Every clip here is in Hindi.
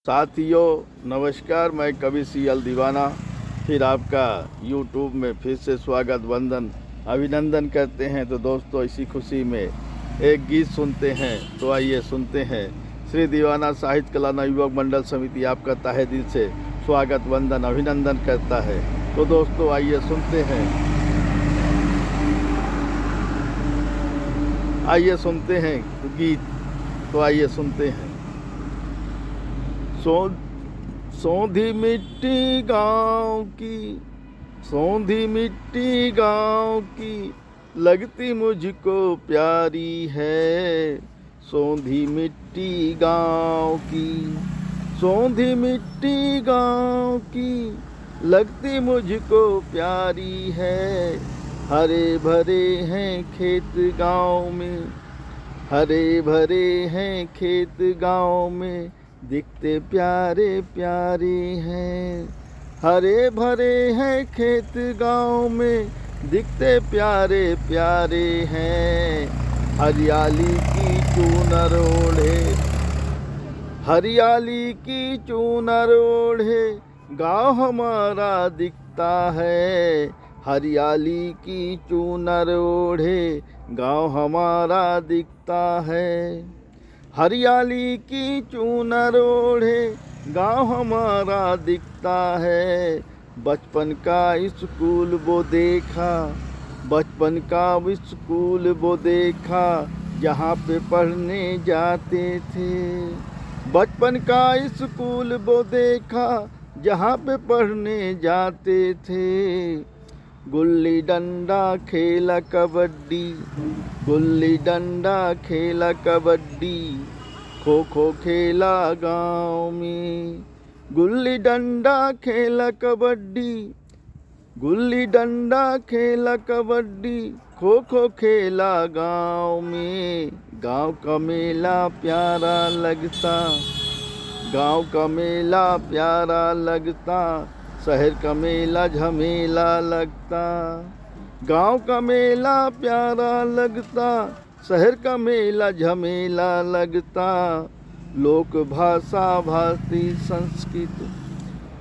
साथियों नमस्कार, मैं कवि सीएल दीवाना फिर आपका यूट्यूब में फिर से स्वागत वंदन अभिनंदन करते हैं। तो दोस्तों, इसी खुशी में एक गीत सुनते हैं। तो आइए सुनते हैं। श्री दीवाना साहित्य कला युवक मंडल समिति आपका तहे दिल से स्वागत वंदन अभिनंदन करता है। तो दोस्तों आइए सुनते हैं, आइए सुनते हैं गीत। तो आइए सुनते हैं। सौंधी मिट्टी गाँव की, सौंधी मिट्टी गाँव की लगती मुझको प्यारी है। सौंधी मिट्टी गाँव की, सौंधी मिट्टी गाँव की लगती मुझको प्यारी है। हरे भरे हैं खेत गाँव में, हरे भरे हैं खेत गाँव में दिखते प्यारे प्यारे हैं। हरे भरे हैं खेत गाँव में दिखते प्यारे प्यारे हैं। हरियाली की चूनर ओढ़े, हरियाली की चूनर ओढ़े गाँव हमारा दिखता है। हरियाली की चूनर ओढ़े गाँव हमारा दिखता है। हरियाली की चूनर ओढ़े गाँव हमारा दिखता है। बचपन का स्कूल वो देखा, बचपन का स्कूल वो देखा जहाँ पे पढ़ने जाते थे। बचपन का स्कूल वो देखा जहाँ पे पढ़ने जाते थे। गुल्ली डंडा खेला कबड्डी, गुल्ली डंडा खेला कबड्डी, खो खो खेला गाँव में। गुल्ली डंडा खेला कबड्डी, गुल्ली डंडा खेला कबड्डी, खो खो खेला गाँव में। गाँव का मेला प्यारा लगता, गाँव का मेला प्यारा लगता, शहर का मेला झमेला लगता। गाँव का मेला प्यारा लगता, शहर का मेला झमेला लगता। लोक भाषा भारती संस्कृत,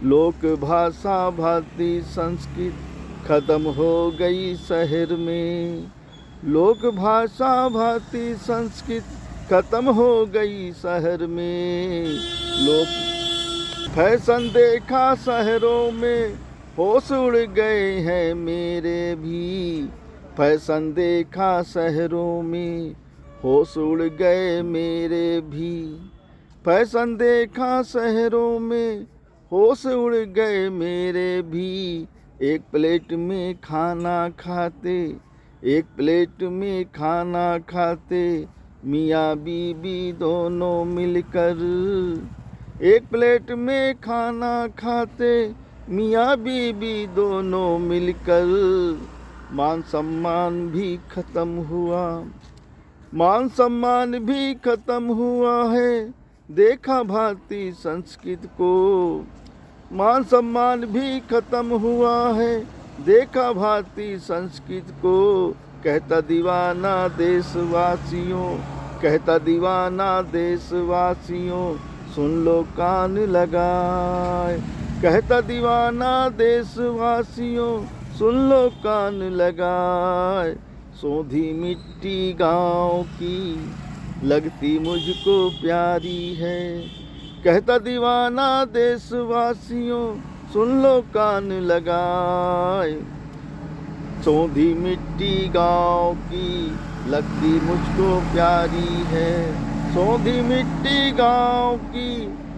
लोक भाषा भारती संस्कृत खत्म हो गई शहर में। लोक भाषा भारती संस्कृत खत्म हो गई शहर में। लोक फैशन देखा शहरों में, होश उड़ गए हैं मेरे भी। फैशन देखा शहरों में, होश उड़ गए मेरे भी। फैशन देखा शहरों में, होश उड़ गए मेरे भी। एक प्लेट में खाना खाते, एक प्लेट में खाना खाते, मियाँ बीबी दोनों मिलकर। एक प्लेट में खाना खाते, मियाँ बीबी दोनों मिलकर। मान सम्मान भी खत्म हुआ, मान सम्मान भी खत्म हुआ है, देखा भारतीय संस्कृति को। मान सम्मान भी खत्म हुआ है, देखा भारतीय संस्कृति को। कहता दीवाना देशवासियों, कहता दीवाना देशवासियों, सुन लो कान लगाए। कहता दीवाना देशवासियों, सुन लो कान लगाए। सौंधी मिट्टी गाँव की लगती मुझको प्यारी है। कहता दीवाना देशवासियों, सुन लो कान लगाए। सौंधी मिट्टी गाँव की लगती मुझको प्यारी है। सौंधी मिट्टी गाँव की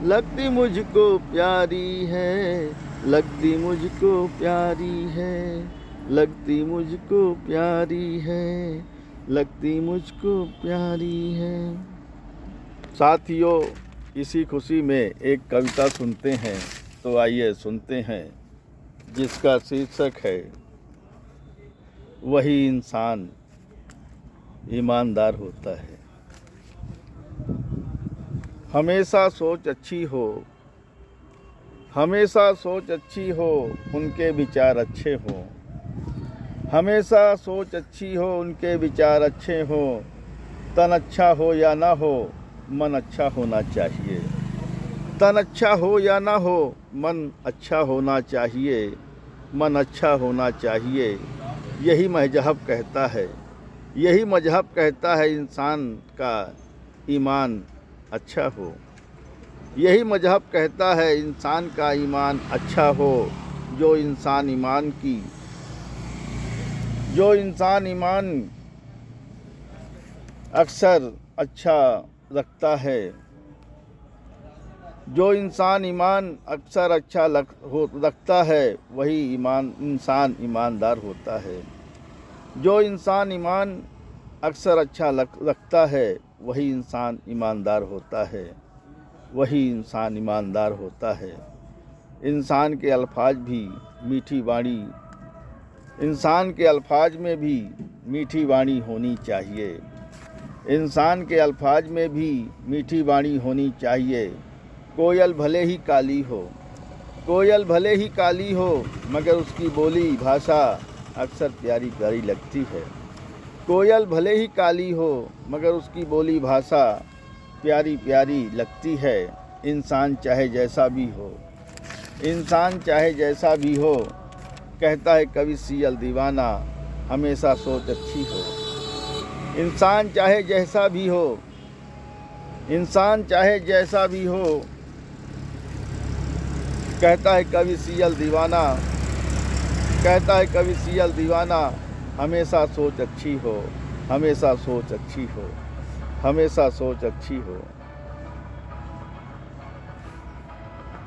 लगती मुझको प्यारी है। लगती मुझको प्यारी है, लगती मुझको प्यारी है, लगती मुझको प्यारी है। साथियों, इसी खुशी में एक कविता सुनते हैं। तो आइए सुनते हैं, जिसका शीर्षक है वही इंसान ईमानदार होता है। हमेशा सोच अच्छी हो, हमेशा सोच अच्छी हो, उनके विचार अच्छे हों। हमेशा सोच अच्छी हो, उनके विचार अच्छे हों। तन अच्छा हो या ना हो, मन अच्छा होना चाहिए। तन अच्छा हो या ना हो, मन अच्छा होना चाहिए, मन अच्छा होना चाहिए। यही मजहब कहता है, यही मजहब कहता है इंसान का ईमान अच्छा हो। यही मजहब कहता है इंसान का ईमान अच्छा हो। जो इंसान ईमान अक्सर अच्छा रखता है, जो इंसान ईमान अक्सर अच्छा रखता है, वही इंसान ईमानदार होता है। जो इंसान ईमान अक्सर अच्छा रखता है, वही इंसान ईमानदार होता है, वही इंसान ईमानदार होता है। इंसान के अल्फाज भी मीठी वाणी, इंसान के अल्फाज में भी मीठी वाणी होनी चाहिए। इंसान के अल्फाज में भी मीठी वाणी होनी चाहिए। कोयल भले ही काली हो, कोयल भले ही काली हो, मगर उसकी बोली भाषा अक्सर प्यारी प्यारी लगती है। कोयल भले ही काली हो, मगर उसकी बोली भाषा प्यारी प्यारी लगती है। इंसान चाहे जैसा भी हो, इंसान चाहे जैसा भी हो, कहता है कवि सीएल दीवाना, हमेशा सोच अच्छी हो। इंसान चाहे जैसा भी हो, इंसान चाहे जैसा भी हो, कहता है कवि सीएल दीवाना, कहता है कवि सीएल दीवाना, हमेशा सोच अच्छी हो, हमेशा सोच अच्छी हो, हमेशा सोच अच्छी हो।